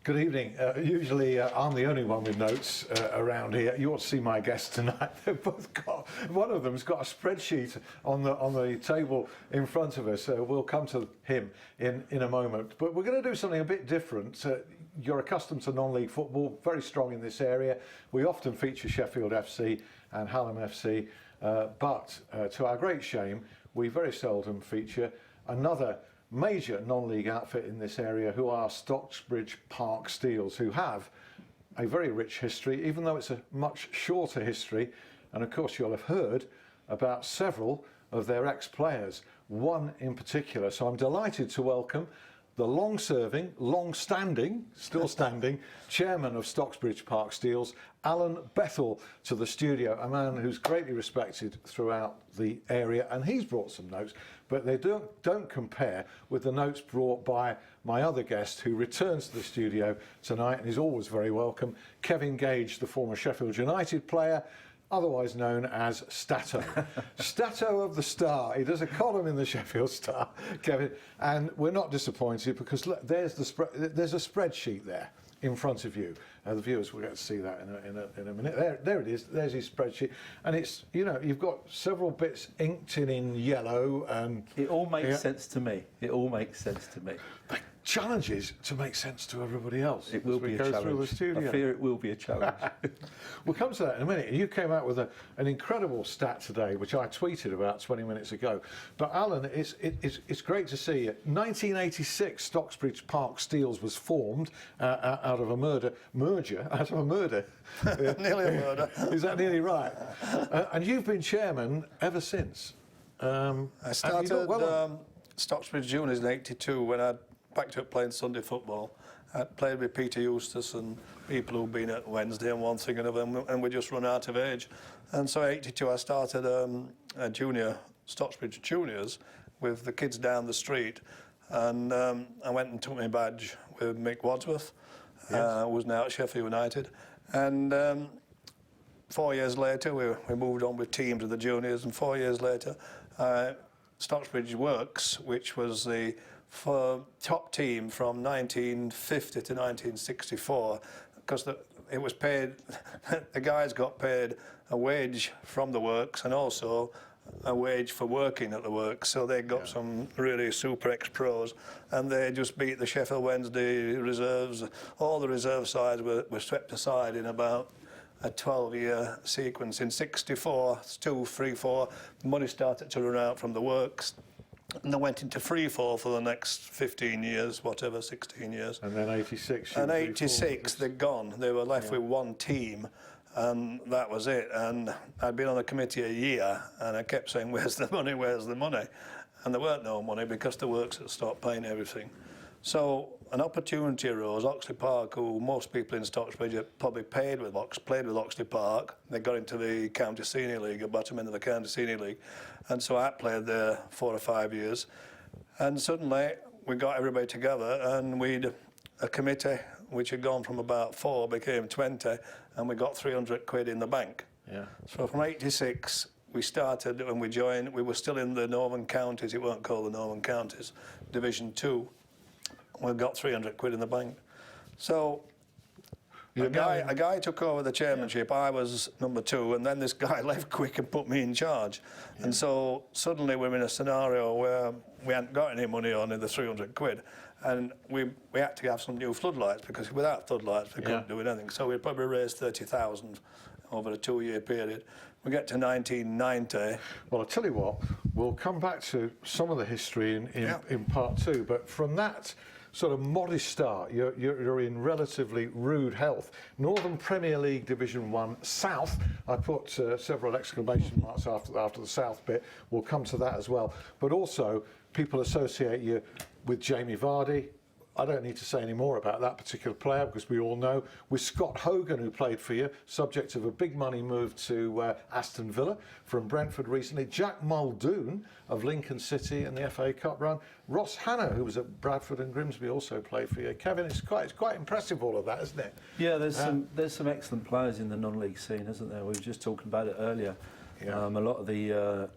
Good evening. Usually I'm the only one with notes around here. You ought to see my guests tonight. They've both got, one of them's got a spreadsheet on the table in front of us. We'll come to him in a moment. But we're going to do something a bit different. You're accustomed to non-league football, very strong in this area. We often feature Sheffield FC and Hallam FC, but to our great shame, we very seldom feature another major non-league outfit in this area, who are Stocksbridge Park Steels, who have a very rich history, even though it's a much shorter history. And of course you'll have heard about several of their ex-players, one in particular. So I'm delighted to welcome the long-serving, long-standing, still standing, chairman of Stocksbridge Park Steels, Alan Bethel, to the studio, a man who's greatly respected throughout the area, and he's brought some notes, but they don't compare with the notes brought by my other guest, who returns to the studio tonight and is always very welcome, Kevin Gage, the former Sheffield United player, otherwise known as Stato. Stato of the Star. He does a column in the Sheffield Star, Kevin, and we're not disappointed because look, there's a spreadsheet there in front of you. The viewers will get to see that in a minute. There it is. There's his spreadsheet, and it's, you know, you've got several bits inked in yellow, and it all makes sense to me. It all makes sense to me. The challenge is to make sense to everybody else. It will be a challenge. I fear it will be a challenge. We'll come to that in a minute. You came out with an incredible stat today, which I tweeted about 20 minutes ago. But Alan, it's great to see you. 1986, Stocksbridge Park Steels was formed out of a merger. Nearly a murder. Is that nearly right? And you've been chairman ever since. I started Stocksbridge Juniors in '82 when I backed up playing Sunday football. I played with Peter Eustace and people who've been at Wednesday and one thing and another, and we just run out of age. And so '82 I started a junior, Stocksbridge Juniors, with the kids down the street. And I went and took my badge with Mick Wadsworth, who's now at Sheffield United. And 4 years later, we moved on with teams of the juniors, and 4 years later, Stocksbridge Works, which was the top team from 1950 to 1964, because it was paid, the guys got paid a wage from the works and also a wage for working at the works, so they got some really super ex-pros, and they just beat the Sheffield Wednesday reserves. All the reserve sides were swept aside in about a 12-year sequence. In '64, 2, 3, 4, money started to run out from the works, and they went into free fall for the next 15 years, whatever, 16 years. And then '86. And '86, they're gone. They were left with one team, and that was it. And I'd been on the committee a year, and I kept saying, "Where's the money? Where's the money?" And there weren't no money because the works had stopped paying everything. So an opportunity arose. Oxley Park, who most people in Stocksbridge had probably played with Oxley Park. They got into the County Senior League, a bottom end of the County Senior League. And so I played there 4 or 5 years. And suddenly we got everybody together, and we'd a committee which had gone from about 4 became 20, and we got 300 quid in the bank. Yeah. So from '86 we started, and we joined. We were still in the Northern Counties. It weren't called the Northern Counties, Division 2. We got 300 quid in the bank. So a guy took over the chairmanship. I was number 2, and then this guy left quick and put me in charge. And so suddenly we're in a scenario where we hadn't got any money on in the 300 quid. And we had to have some new floodlights, because without floodlights we couldn't do anything. So we probably raised 30,000 over a 2-year period. We get to 1990. Well, I'll tell you what, we'll come back to some of the history in part 2, but from that sort of modest start, you're in relatively rude health. Northern Premier League Division 1 South. I put several exclamation marks after the South bit. We'll come to that as well. But also, people associate you with Jamie Vardy. I don't need to say any more about that particular player because we all know. With Scott Hogan, who played for you, subject of a big money move to Aston Villa from Brentford recently. Jack Muldoon of Lincoln City in the FA Cup run. Ross Hannah, who was at Bradford and Grimsby, also played for you. Kevin, it's quite impressive, all of that, isn't it? Yeah, there's some excellent players in the non-league scene, isn't there? We were just talking about it earlier. Yeah. A lot of the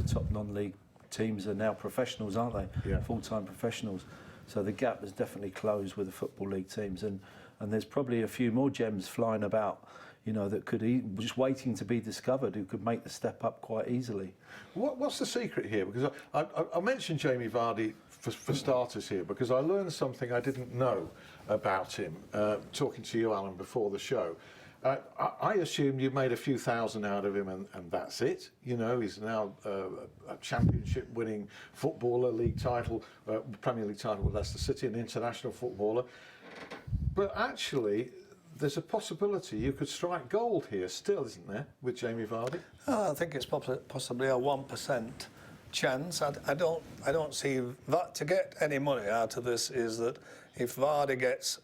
top non-league teams are now professionals, aren't they? Yeah. Full-time professionals. So the gap has definitely closed with the Football League teams, and there's probably a few more gems flying about, you know, that could just waiting to be discovered, who could make the step up quite easily. What's the secret here? Because I mentioned Jamie Vardy for starters here, because I learned something I didn't know about him talking to you, Alan, before the show. I assumed you made a few thousand out of him and that's it. You know, he's now a championship-winning footballer, league title, Premier League title with Leicester City, an international footballer. But actually, there's a possibility you could strike gold here still, isn't there, with Jamie Vardy? I think it's possibly a 1% chance. I don't see that to get any money out of this is that if Vardy gets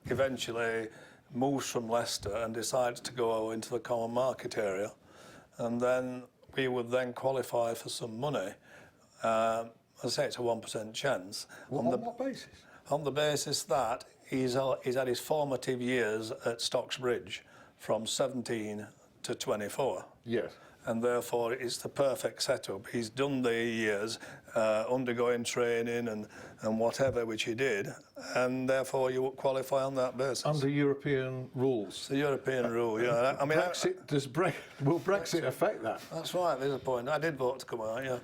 eventually moves from Leicester and decides to go into the common market area, and then we would then qualify for some money. I say it's a 1% chance. On what basis? On the basis that he's had his formative years at Stocksbridge from 17 to 24. Yes. And therefore it's the perfect setup. He's done the years undergoing training and whatever, which he did, and therefore you would qualify on that basis. Under European rules. It's the European rule, yeah. I mean, will Brexit affect that? That's right, there's a point. I did vote to come out, yeah.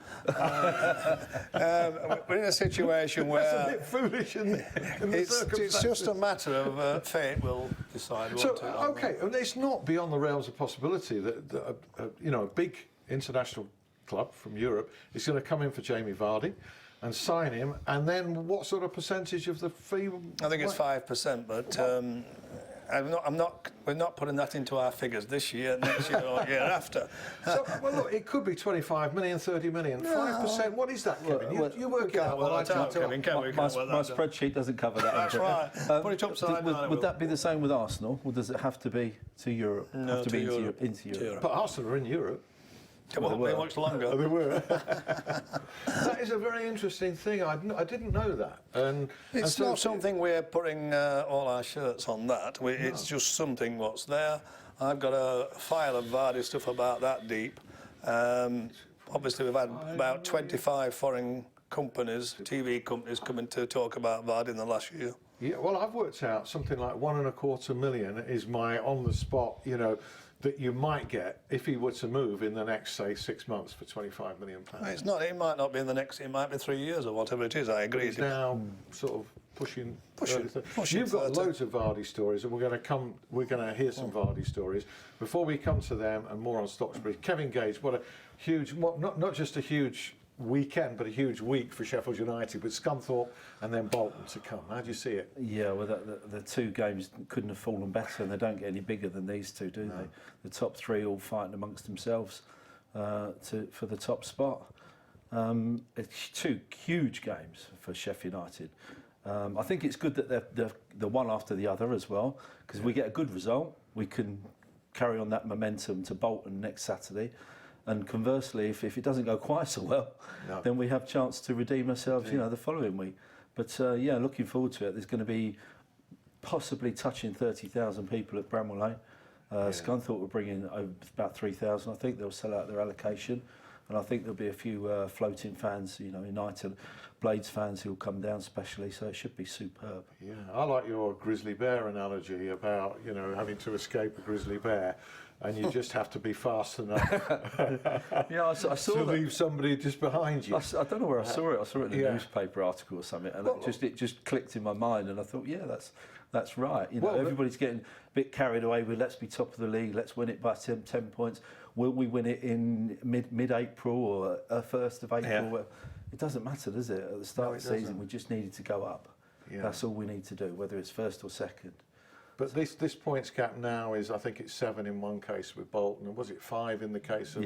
We're in a situation where... That's a bit foolish, isn't it? It's just a matter of fate will decide. So, OK, and it's not beyond the realms of possibility that you know, a big international club from Europe is going to come in for Jamie Vardy and sign him, and then what sort of percentage of the fee? I think it's 5%, but we're not putting that into our figures this year, next year, or year after. So, well, look, it could be 25 million, 30 million, 5%. What is that, Kevin? You work it out. Well, I can't, Kevin. My spreadsheet doesn't cover that. That's right. Put it upside down. Would that be the same with Arsenal, or does it have to be to Europe? No, have to to be Europe. Into Europe. But Arsenal are in Europe. It won't be much longer. They were. That is a very interesting thing. I didn't know that. And so not something we're putting all our shirts on that. It's just something what's there. I've got a file of Vardy stuff about that deep. Obviously, we've had about 25 foreign companies, TV companies, coming to talk about Vardy in the last year. Yeah, well, I've worked out something like 1.25 million is my on-the-spot, you know, that you might get if he were to move in the next, say, 6 months for £25 million. It's not. It might not be in the next. It might be 3 years or whatever it is. I agree. It's now sort of pushing. Pushing You've got 30. loads of Vardy stories, and we're going to hear some Vardy stories. Before we come to them and more on Stocksbridge, Kevin Gage, what a huge, not just a huge weekend, but a huge week for Sheffield United with Scunthorpe and then Bolton to come. How do you see it? Yeah, well, the two games couldn't have fallen better, and they don't get any bigger than these two, do they? The top three all fighting amongst themselves for the top spot. It's two huge games for Sheffield United. I think it's good that they're the one after the other as well, because if we get a good result, we can carry on that momentum to Bolton next Saturday. And conversely, if it doesn't go quite so well, then we have a chance to redeem ourselves, you know, the following week. But yeah, looking forward to it. There's going to be possibly touching 30,000 people at Bramwell Lane. Scunthorpe will bring in about 3,000. I think they'll sell out their allocation, and I think there'll be a few floating fans, you know, United, Blades fans who'll come down specially. So it should be superb. Yeah, I like your grizzly bear analogy about, you know, having to escape a grizzly bear. And you just have to be fast enough yeah, I saw to leave somebody just behind you. I don't know where I saw it. I saw it in a newspaper article or something, and it just clicked in my mind. And I thought, yeah, that's right. You know, everybody's getting a bit carried away with let's be top of the league, let's win it by 10 points. Will we win it in mid-April or 1st of April? Yeah. It doesn't matter, does it? At the start of the season, we just needed to go up. Yeah. That's all we need to do, whether it's first or second. But this points gap now is, I think it's 7 in one case with Bolton, and was it 5 in the case of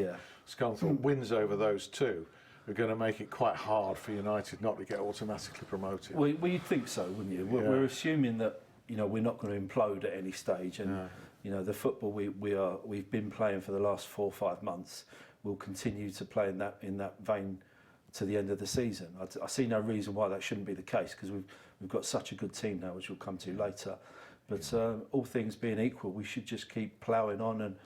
Scunthorpe? Wins over those two are going to make it quite hard for United not to get automatically promoted. Well, you'd think so, wouldn't you? We're assuming that, you know, we're not going to implode at any stage, and you know, the football we've been playing for the last 4 or 5 months will continue to play in that vein to the end of the season. I see no reason why that shouldn't be the case, because we've got such a good team now, which we'll come to later. But all things being equal, we should just keep ploughing on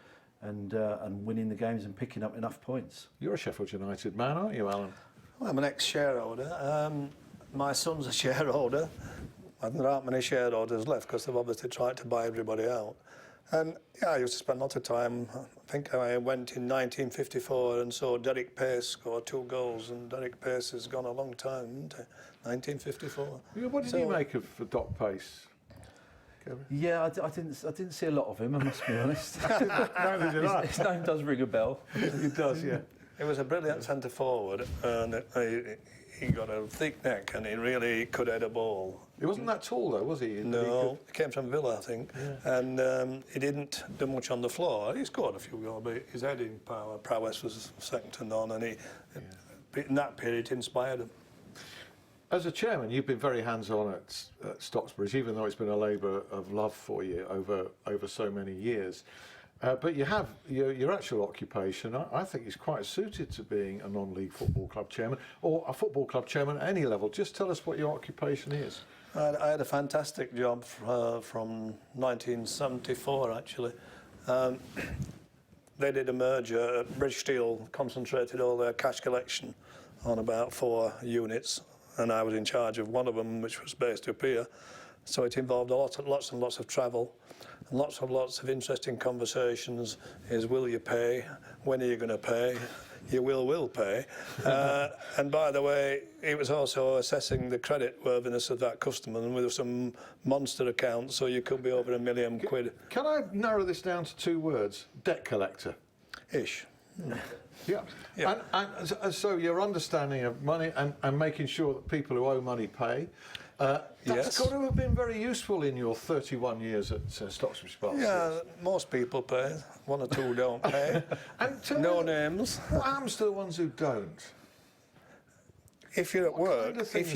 and winning the games and picking up enough points. You're a Sheffield United man, aren't you, Alan? Well, I'm an ex-shareholder. my son's a shareholder, and there aren't many shareholders left because they've obviously tried to buy everybody out. And yeah, I used to spend a lot of time. I think I went in 1954 and saw Derek Pace score 2 goals, and Derek Pace has gone a long time, isn't it? 1954. Yeah, what did you make of Doc Pace? Kevin? Yeah, I didn't see a lot of him, I must be honest. Neither did I. His name does ring a bell. It does, yeah. He was a brilliant centre forward, and he got a thick neck, and he really could head a ball. He wasn't that tall though, was he? No, he came from Villa, I think, and he didn't do much on the floor. He scored a few goals, but his heading prowess was second to none, and in that period, it inspired him. As a chairman, you've been very hands-on at Stocksbridge, even though it's been a labour of love for you over so many years. But you have your actual occupation. I think is quite suited to being a non-league football club chairman or a football club chairman at any level. Just tell us what your occupation is. I had a fantastic job from 1974, actually. They did a merger. British Steel concentrated all their cash collection on about 4 units, and I was in charge of one of them, which was based up here. So it involved lots and lots of travel, and lots of interesting conversations. Is will you pay? When are you going to pay? You will pay. And by the way, it was also assessing the credit worthiness of that customer, and with some monster accounts, so you could be over £1 million. Can I narrow this down to 2 words? Debt collector. Ish. Yeah. And so your understanding of money and making sure that people who owe money pay, that's Yes. got to have been very useful in your 31 years at Stocksbridge Park Steels. Yeah, most people pay. 1 or 2 don't pay. And No names. What happens to the ones who don't? If you're at work, kind of things if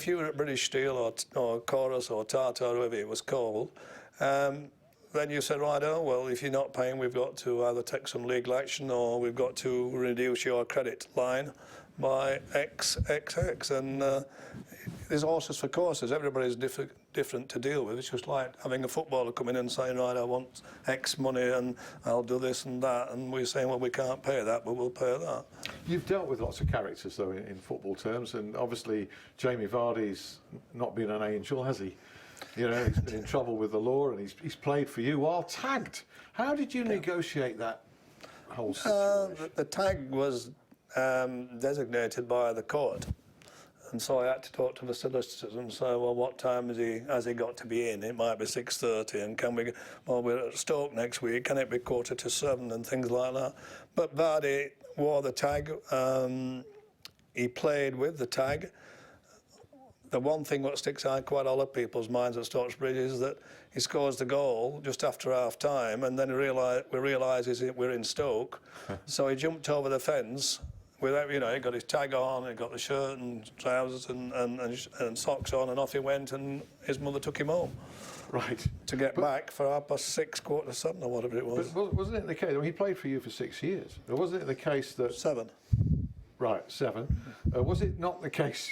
can you were at British Steel or Chorus or Tata or whoever it was called, then you said, right, oh, well, if you're not paying, we've got to either take some legal action or we've got to reduce your credit line by XX. And there's horses for courses. Everybody's different to deal with. It's just like having a footballer come in and saying, right, I want X money and I'll do this and that. And we're saying, well, we can't pay that, but we'll pay that. You've dealt with lots of characters, though, in football terms, and obviously Jamie Vardy's not been an angel, has he? You know, he's been in trouble with the law, and he's played for you while tagged. How did you negotiate that whole situation? The tag was designated by the court, and so I had to talk to the solicitors and say, well, what time has he got to be in? It might be 6:30, and can we? Well, we're at Stoke next week. Can it be 7:15 and things like that? But Vardy wore the tag. He played with the tag. The one thing that sticks out quite a lot of people's minds at Stocksbridge is that he scores the goal just after half time, and then we realise we're in Stoke. So he jumped over the fence without, he got his tag on, he got the shirt and trousers and socks on, and off he went, and his mother took him home. Right. To get back for 6:30, 7:15, or whatever it was. But wasn't it the case? I mean, he played for you for 6 years. Or wasn't it the case that 7. Right, 7. Was it not the case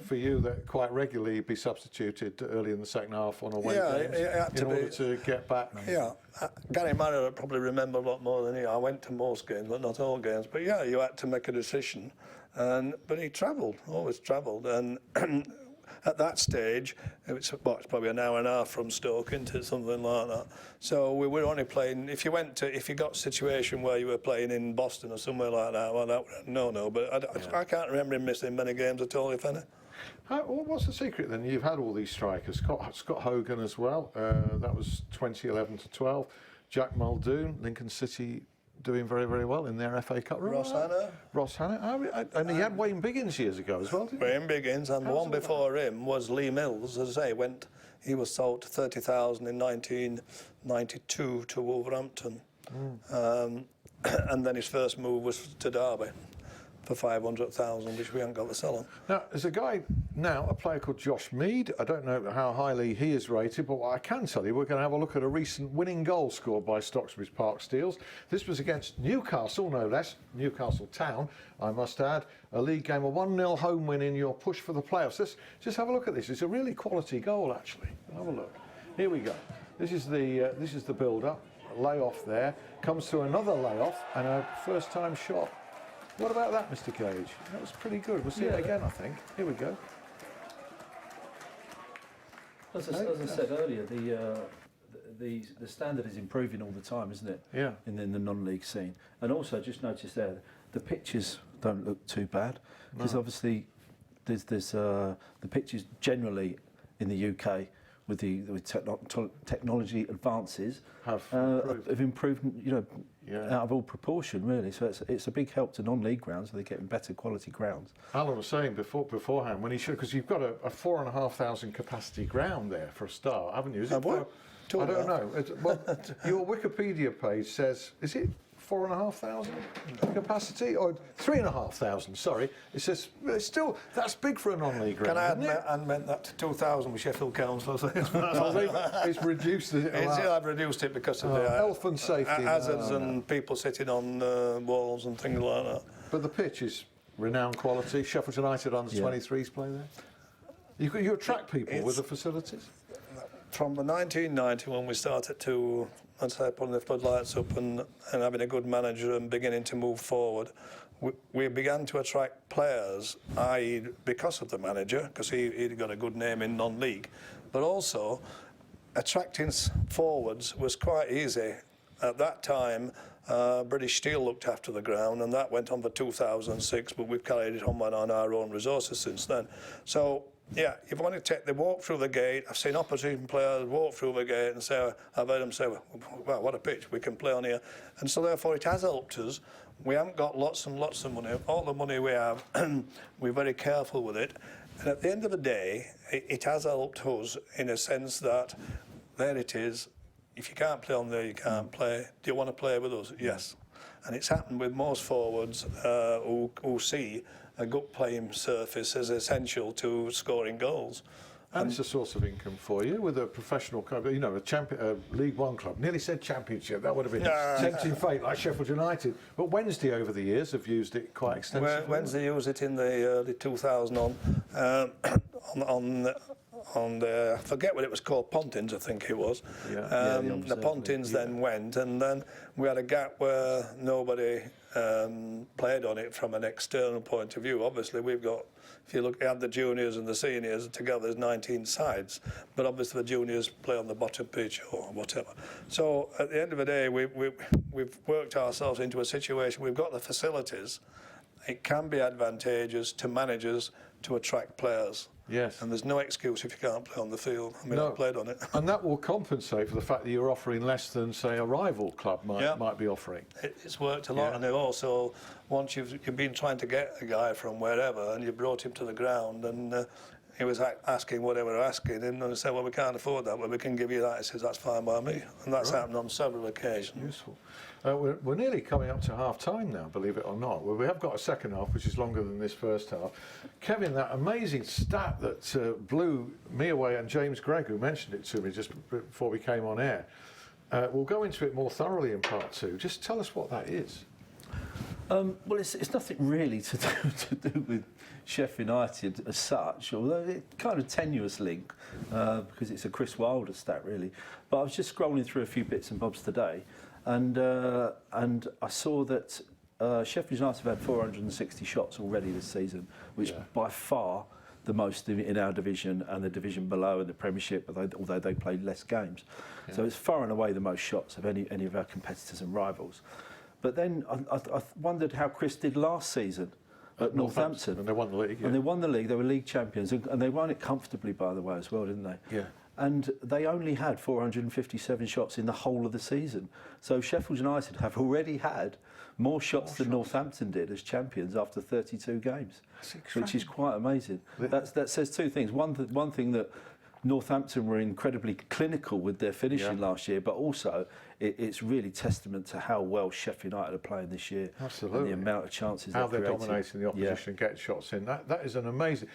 for you that quite regularly you'd be substituted early in the second half on away games it had to in order to get back? Yeah, Gary Marriott would probably remember a lot more than he. I went to most games, but not all games. But yeah, you had to make a decision, but he travelled, always travelled, and at that stage, it's probably an hour and a half from Stoke into something like that. So we were only playing. If you got a situation where you were playing in Boston or somewhere like that, well, no. But I can't remember him missing many games at all, if any. What's the secret then? You've had all these strikers. Scott Hogan as well. That was 2011 to 12. Jack Muldoon, Lincoln City, doing very, very well in their FA Cup. Ross Hanna. And he had Wayne Biggins years ago as well, didn't he? Wayne Biggins, and the one before him was Lee Mills. As I say, he was sold to 30,000 in 1992 to Wolverhampton. And then his first move was to Derby for 500,000, which we haven't got to sell him. Now, there's a guy now, a player called Josh Mead. I don't know how highly he is rated, but what I can tell you, we're going to have a look at a recent winning goal scored by Stocksbridge Park Steels. This was against Newcastle, no less, Newcastle Town, I must add. A league game, a 1-0 home win in your push for the playoffs. Let's just have a look at this. It's a really quality goal, actually. Have a look. Here we go. This is the build-up. Layoff there. Comes to another layoff and a first-time shot. What about that, Mr. Gage? That was pretty good. We'll see it again, I think. Here we go. As I said earlier, the standard is improving all the time, isn't it? Yeah. In the non-league scene, and also just noticed there, the pitches don't look too bad because obviously there's the pitches generally in the UK with technology advances Have improved, out of all proportion, really. So it's a big help to non-league grounds. So they're getting better quality grounds. Alan was saying beforehand when he should, because you've got a 4,500 capacity ground there for a start, haven't you? Is it? I don't know. Well, your Wikipedia page says, is it 4,500 capacity or 3,500? Sorry, it says it's still, that's big for a non-league ground. Can I amend that to 2,000 with Sheffield Council? It's reduced it. I've reduced it because of the health and safety hazards and people sitting on walls and things like that. But the pitch is renowned quality. Sheffield United under 23s play there. You attract people with the facilities. From the 1990 when we started to, let's say, putting the floodlights up and having a good manager and beginning to move forward, we began to attract players, i.e. because of the manager, because he'd got a good name in non-league, but also attracting forwards was quite easy. At that time, British Steel looked after the ground, and that went on for 2006, but we've carried it on our own resources since then. So, yeah, if you want to take the walk through the gate, I've seen opposition players walk through the gate and say, I've heard them say, wow, what a pitch, we can play on here. And so therefore it has helped us. We haven't got lots and lots of money. All the money we have, we're very careful with it. And at the end of the day, it has helped us in a sense that there it is. If you can't play on there, you can't play. Do you want to play with us? Yes. And it's happened with most forwards who see a good playing surface as essential to scoring goals. And it's a source of income for you with a professional club, a League One club. Nearly said Championship, that would have been tempting fate like Sheffield United. But Wednesday over the years have used it quite extensively. Wednesday used it in the early 2000s on the, I forget what it was called, Pontins, I think it was. The Pontins then went, and then we had a gap where nobody played on it from an external point of view. Obviously, we've got, if you look at the juniors and the seniors, together there's 19 sides, but obviously the juniors play on the bottom pitch or whatever. So at the end of the day, we've worked ourselves into a situation, we've got the facilities. It can be advantageous to managers to attract players. Yes. And there's no excuse if you can't play on the field. I mean, I've played on it. And that will compensate for the fact that you're offering less than, say, a rival club might be offering. It's worked a lot, and it also, once you've been trying to get a guy from wherever, and you brought him to the ground, and he was asking what they were asking, and they said, well, we can't afford that, but we can give you that. He says, that's fine by me. And that's happened on several occasions. Useful. We're nearly coming up to half-time now, believe it or not. Well, we have got a second half, which is longer than this first half. Kevin, that amazing stat that blew me away, and James Gregg, who mentioned it to me just before we came on air, we'll go into it more thoroughly in part two. Just tell us what that is. Well, it's nothing really to do with Sheffield United as such, although it's kind of tenuous link because it's a Chris Wilder stat, really. But I was just scrolling through a few bits and bobs today, and I saw that Sheffield United have had 460 shots already this season, which by far the most in our division and the division below in the Premiership, although they played less games. Yeah. So it's far and away the most shots of any of our competitors and rivals. But then I wondered how Chris did last season at Northampton. And they won the league. Yeah. And they won the league, they were league champions, and they won it comfortably, by the way, as well, didn't they? Yeah. And they only had 457 shots in the whole of the season. So Sheffield United have already had more shots than Northampton did as champions after 32 games, which is quite amazing. That says two things. One thing that Northampton were incredibly clinical with their finishing last year, but also it's really testament to how well Sheffield United are playing this year. Absolutely. And the amount of chances how they're dominating the opposition and get shots in. That is an amazing.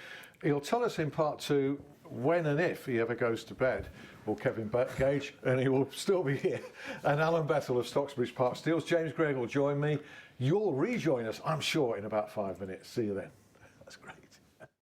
He'll tell us in part two when and if he ever goes to bed, or Kevin Gage, and he will still be here. And Alan Bethel of Stocksbridge Park Steels. James Gregg will join me. You'll rejoin us, I'm sure, in about 5 minutes. See you then. That's great.